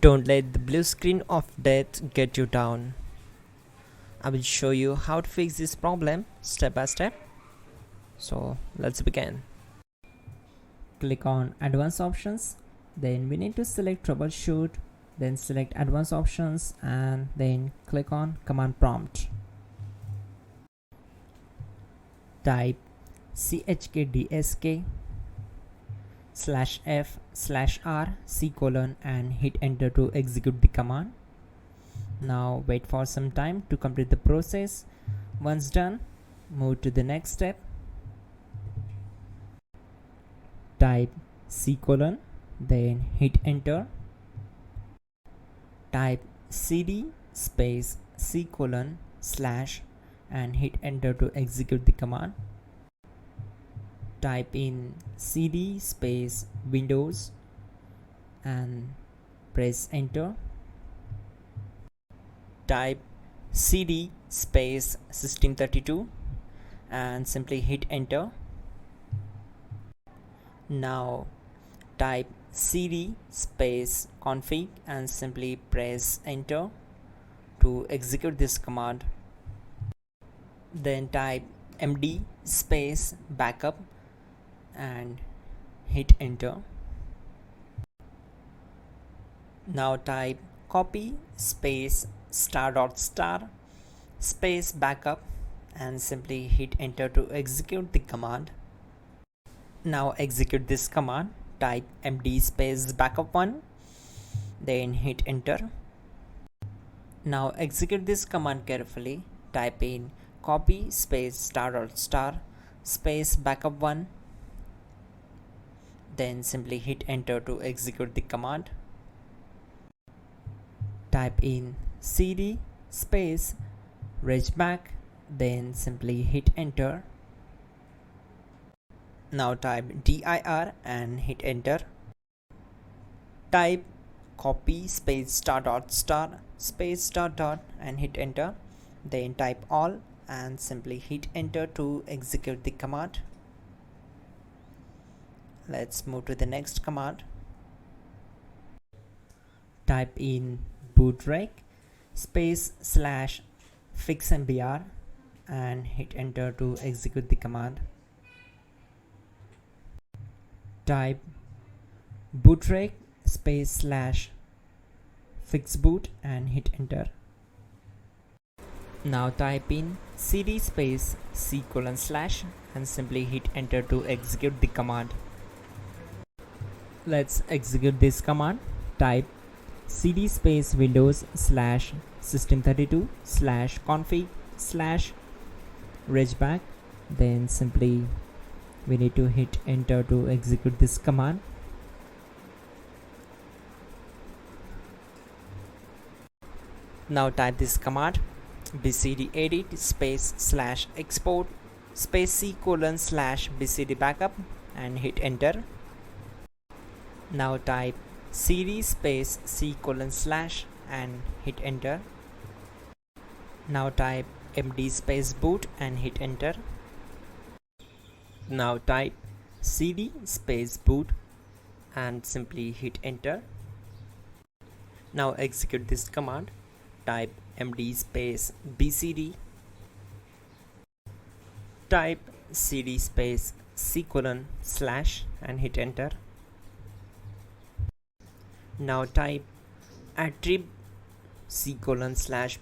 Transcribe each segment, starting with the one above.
Don't let the blue screen of death get you down. I will show you how to fix this problem step by step. So let's begin. Click on advanced options, then we need to select troubleshoot, then select advanced options and then click on command prompt. Type chkdsk/f/r:" and hit enter to execute the command. Now wait for some time to complete the process. Once done, move to the next step. Type c:, then hit enter. Type cd space c:/ and hit enter to execute the command. Type in cd space Windows and press enter. Type cd space System32 and simply hit enter. Now type cd space config and simply press enter to execute this command. Then type md space backup and hit enter. Now type copy space *** space backup and simply hit enter to execute the command. Now execute this command. Type md space backup1, then hit enter. Now execute this command carefully. Type in copy space ** space backup1, then simply hit enter to execute the command. Type in cd space regback, then simply hit enter. Now type dir and hit enter. Type copy space ** space ... and hit enter. Then type all and simply hit enter to execute the command. Let's move to the next command. Type in bootrec space / fixmbr and hit enter to execute the command. Type bootrec space / fixboot and hit enter. Now type in cd space c:/ and simply hit enter to execute the command. Let's execute this command. Type cd space Windows /System32 /config /regback, then simply we need to hit enter to execute this command. Now type this command bcdedit space /export space c:/ bcd backup and hit enter. Now type cd space c:/ and hit enter. Now type md space boot and hit enter. Now type cd space boot and simply hit enter. Now execute this command. Type md space bcd. Type cd space c:/ and hit enter. Now type attrib c:/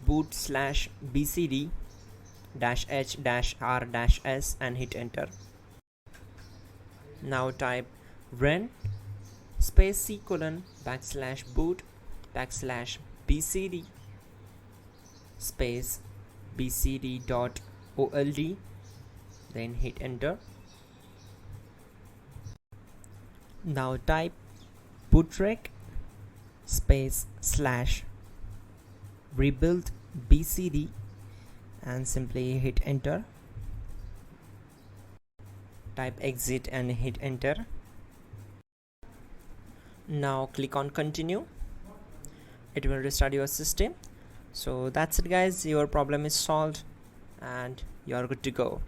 boot / bcd -h-r-s and hit enter. Now type run space c:/ \boot \bcd space bcd.old, then hit enter. Now type bootrec space / rebuild bcd and simply hit enter. Type exit and hit enter. Now click on continue. It will restart your system. So that's it guys, your problem is solved and you are good to go.